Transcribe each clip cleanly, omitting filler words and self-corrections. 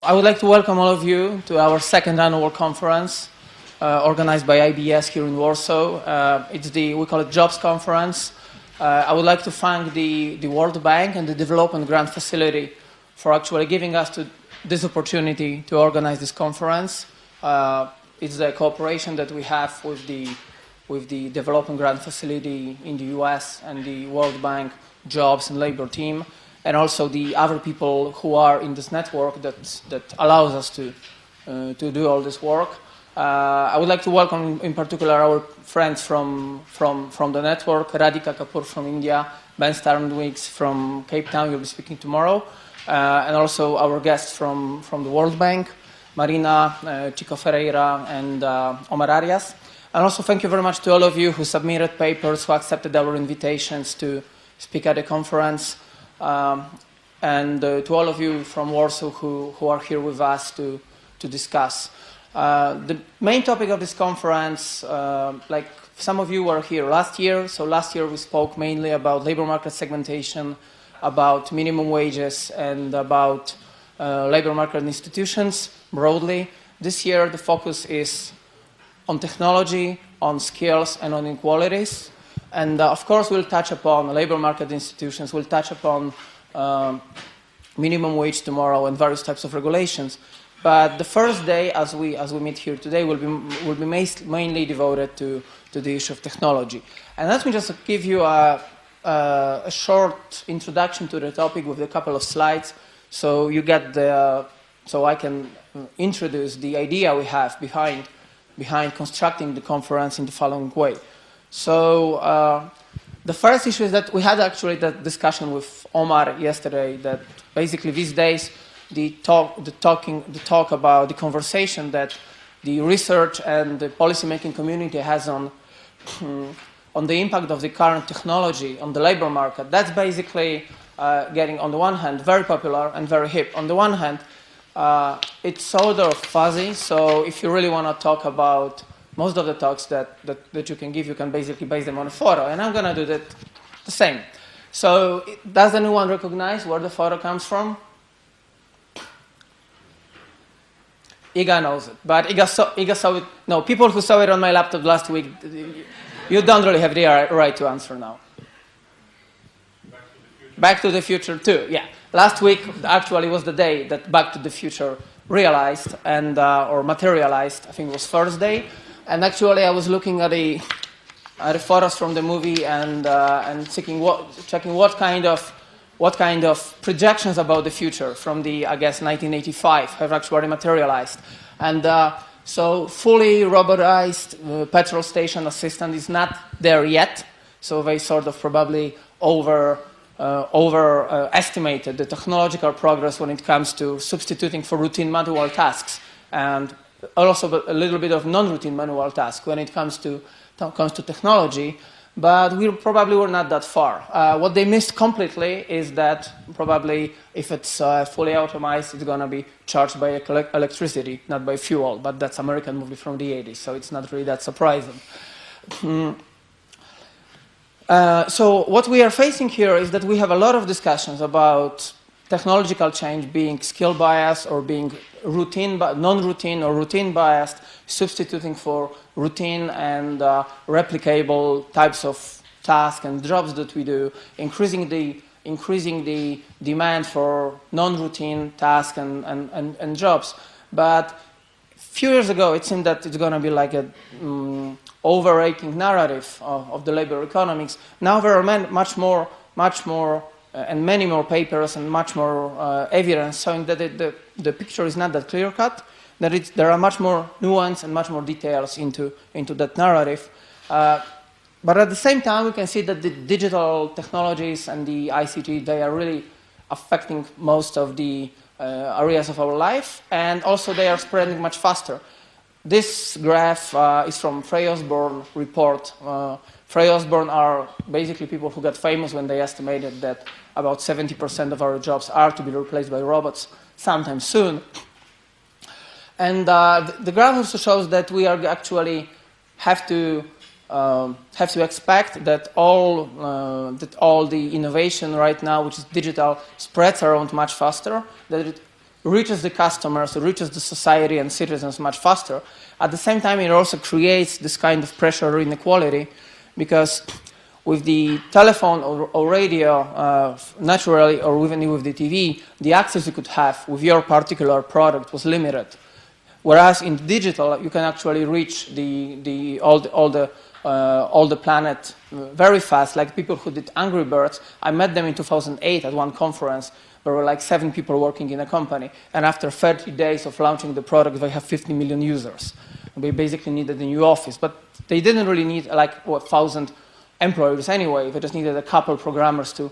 I would like to welcome all of you to our second annual conference organized by IBS here in Warsaw. We call it Jobs Conference. I would like to thank the World Bank and the Development Grant Facility for actually giving us this opportunity to organize this conference. It's the cooperation that we have with the Development Grant Facility in the US and the World Bank Jobs and Labor team, and also the other people who are in this network that allows us to do all this work. I would like to welcome in particular our friends from the network, Radhika Kapoor from India, Ben Starnwigs from Cape Town, you'll be speaking tomorrow, and also our guests from the World Bank, Marina, Chico Ferreira, and Omar Arias. And also thank you very much to all of you who submitted papers, who accepted our invitations to speak at the conference. And to all of you from Warsaw who are here with us to discuss. The main topic of this conference, like some of you were here last year, so last year we spoke mainly about labor market segmentation, about minimum wages, and about labor market institutions broadly. This year the focus is on technology, on skills, and on inequalities. And of course, we'll touch upon labor market institutions, we'll touch upon minimum wage tomorrow and various types of regulations. But the first day, as we meet here today, will be mainly devoted to the issue of technology. And let me just give you a short introduction to the topic with a couple of slides, so you get so I can introduce the idea we have behind constructing the conference in the following way. So the first issue is that we had actually that discussion with Omar yesterday, that basically these days the talk about the conversation that the research and the policymaking community has on the impact of the current technology on the labor market, that's basically getting, on the one hand, very popular and very hip. On the one hand, it's sort of fuzzy, so if you really want to talk about most of the talks that you can give, you can basically base them on a photo, and I'm going to do that the same. So does anyone recognize where the photo comes from? Iga knows it, but Iga saw it. No, people who saw it on my laptop last week, you don't really have the right to answer now. Back to the Future 2, yeah. Last week actually was the day that Back to the Future realized and or materialized. I think it was Thursday. And actually, I was looking at the photos from the movie and checking what kind of projections about the future from the, I guess, 1985 have actually materialized. And so fully robotized petrol station assistant is not there yet. So they sort of probably overestimated the technological progress when it comes to substituting for routine manual tasks, and also a little bit of non-routine manual tasks when it comes to technology, but we probably were not that far. What they missed completely is that probably if it's fully automized, it's going to be charged by electricity, not by fuel, but that's an American movie from the 80s, so it's not really that surprising. So what we are facing here is that we have a lot of discussions about technological change being skill biased or being non-routine or routine biased, substituting for routine and replicable types of tasks and jobs that we do, increasing the demand for non-routine tasks and jobs. But a few years ago, it seemed that it's going to be like a overrating narrative of the labor economics. Now there are much more and many more papers and much more evidence showing that the picture is not that clear-cut, that there are much more nuance and much more details into that narrative. But at the same time, we can see that the digital technologies and the ICT, they are really affecting most of the areas of our life, and also they are spreading much faster. This graph is from Frey Osborne report. Frey Osborne are basically people who got famous when they estimated that about 70% of our jobs are to be replaced by robots sometime soon. And the graph also shows that we are actually have to expect that all the innovation right now, which is digital, spreads around much faster. That reaches the customers, reaches the society and citizens much faster. At the same time, it also creates this kind of pressure or inequality, because with the telephone or radio, naturally, or even with the TV, the access you could have with your particular product was limited. Whereas in digital, you can actually reach all the planet very fast. Like people who did Angry Birds, I met them in 2008 at one conference. There were like 7 people working in a company, and after 30 days of launching the product, they have 50 million users. We basically needed a new office, but they didn't really need like 1,000 employees anyway. They just needed a couple programmers to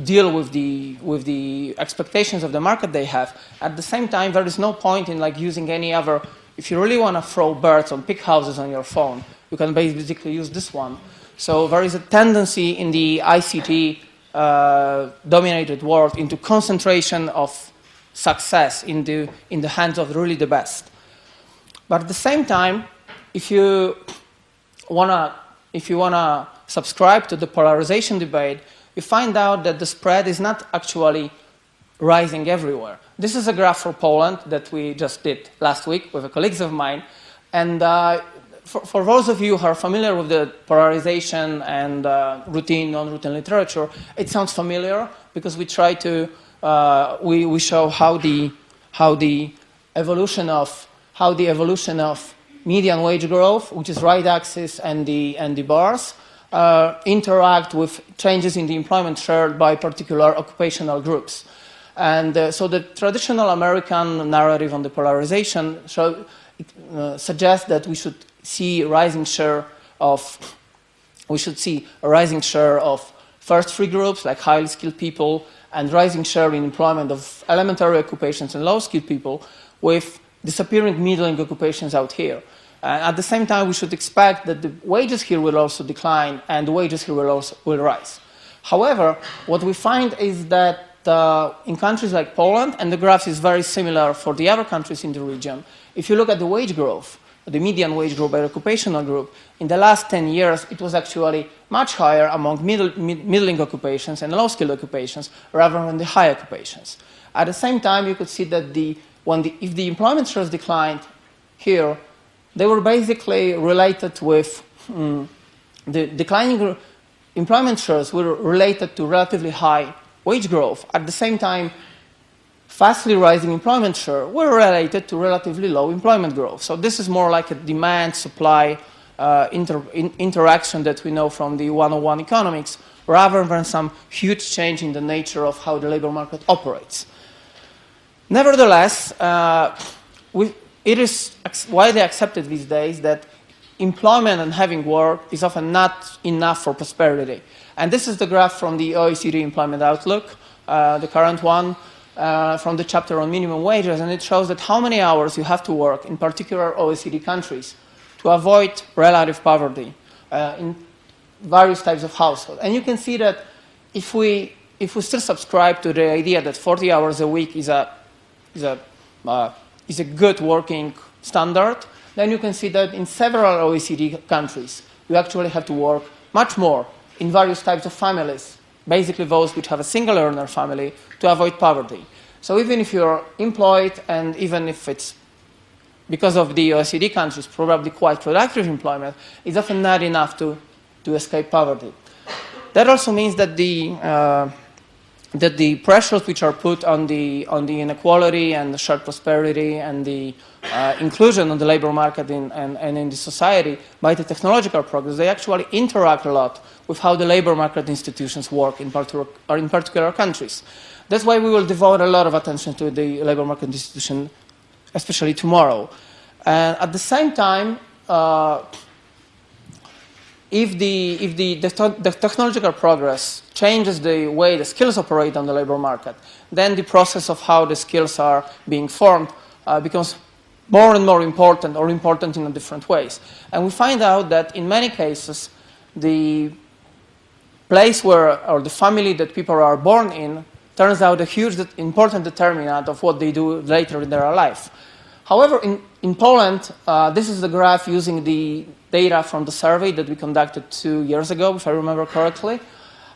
deal with the expectations of the market they have. At the same time, there is no point in like using any other. If you really want to throw birds on pig houses on your phone, you can basically use this one. So there is a tendency in the ICT dominated world into concentration of success in the hands of really the best. But at the same time, if you wanna subscribe to the polarization debate, you find out that the spread is not actually rising everywhere. This is a graph for Poland that we just did last week with colleagues of mine. And for those of you who are familiar with the polarization and routine, non-routine literature, it sounds familiar because we try to, we show how the evolution of median wage growth, which is right axis, and the bars, interact with changes in the employment share by particular occupational groups. And so the traditional American narrative on the polarization suggests that we should see a rising share of first three groups, like highly skilled people, and rising share in employment of elementary occupations and low-skilled people, with disappearing middling occupations out here. At the same time, we should expect that the wages here will also decline and the wages here will rise. However, what we find is that in countries like Poland, and the graph is very similar for the other countries in the region, if you look at the wage growth, the median wage growth by occupational group, in the last 10 years, it was actually much higher among middling occupations and low-skilled occupations rather than the high occupations. At the same time, you could see that if the employment shares declined here, they were basically related with the declining employment shares were related to relatively high wage growth. At the same time, fastly rising employment share were related to relatively low employment growth. So this is more like a demand-supply interaction that we know from the 101 economics, rather than some huge change in the nature of how the labor market operates. Nevertheless, it is widely accepted these days that employment and having work is often not enough for prosperity. And this is the graph from the OECD Employment Outlook, the current one, from the chapter on minimum wages, and it shows that how many hours you have to work in particular OECD countries to avoid relative poverty in various types of households. And you can see that if we still subscribe to the idea that 40 hours a week is a good working standard, then you can see that in several OECD countries, you actually have to work much more in various types of families, basically those which have a single earner family, to avoid poverty. So even if you're employed, and even if it's because of the OECD countries, probably quite productive employment, it's often not enough to escape poverty. That also means that the pressures which are put on the inequality and the shared prosperity and the inclusion on the labor market and in the society by the technological progress, they actually interact a lot with how the labor market institutions work in particular countries. That's why we will devote a lot of attention to the labor market institution, especially tomorrow. And at the same time, if the technological progress changes the way the skills operate on the labor market, then the process of how the skills are being formed becomes more and more important, or important in different ways. And we find out that in many cases, the place or the family that people are born in turns out a huge important determinant of what they do later in their life. However, in Poland, this is the graph using the data from the survey that we conducted 2 years ago, if I remember correctly.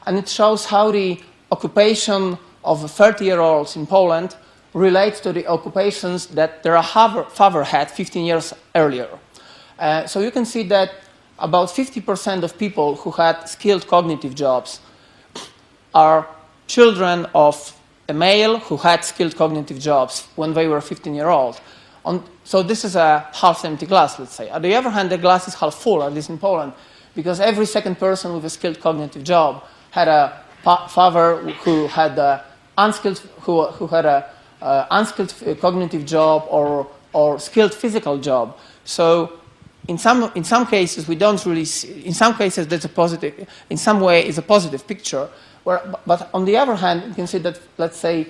And it shows how the occupation of 30-year-olds in Poland relates to the occupations that their father had 15 years earlier. So you can see that about 50% of people who had skilled cognitive jobs are children of a male who had skilled cognitive jobs when they were 15-year-old. So this is a half-empty glass, let's say. On the other hand, the glass is half full, at least in Poland, because every second person with a skilled cognitive job had a father who had a unskilled cognitive job or skilled physical job. So in some cases we don't really see, in some cases that's a positive, in some way it's a positive picture. But on the other hand, you can see that, let's say,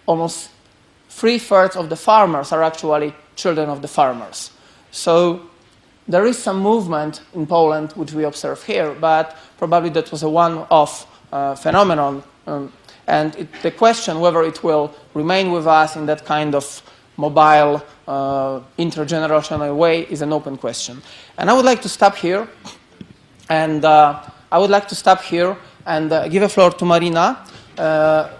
almost 3/3 of the farmers are actually children of the farmers. So there is some movement in Poland, which we observe here, but probably that was a one-off phenomenon. And the question whether it will remain with us in that kind of mobile, intergenerational way is an open question. And I would like to stop here, and give a floor to Marina,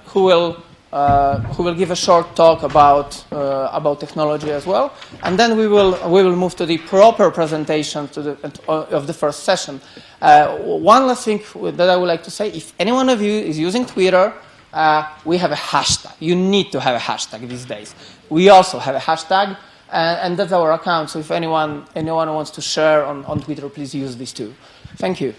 who will give a short talk about technology as well, and then we will move to the proper presentation of the first session. One last thing that I would like to say: if any one of you is using Twitter, we have a hashtag. You need to have a hashtag these days. We also have a hashtag, and that's our account. So if anyone wants to share on Twitter, please use these too. Thank you.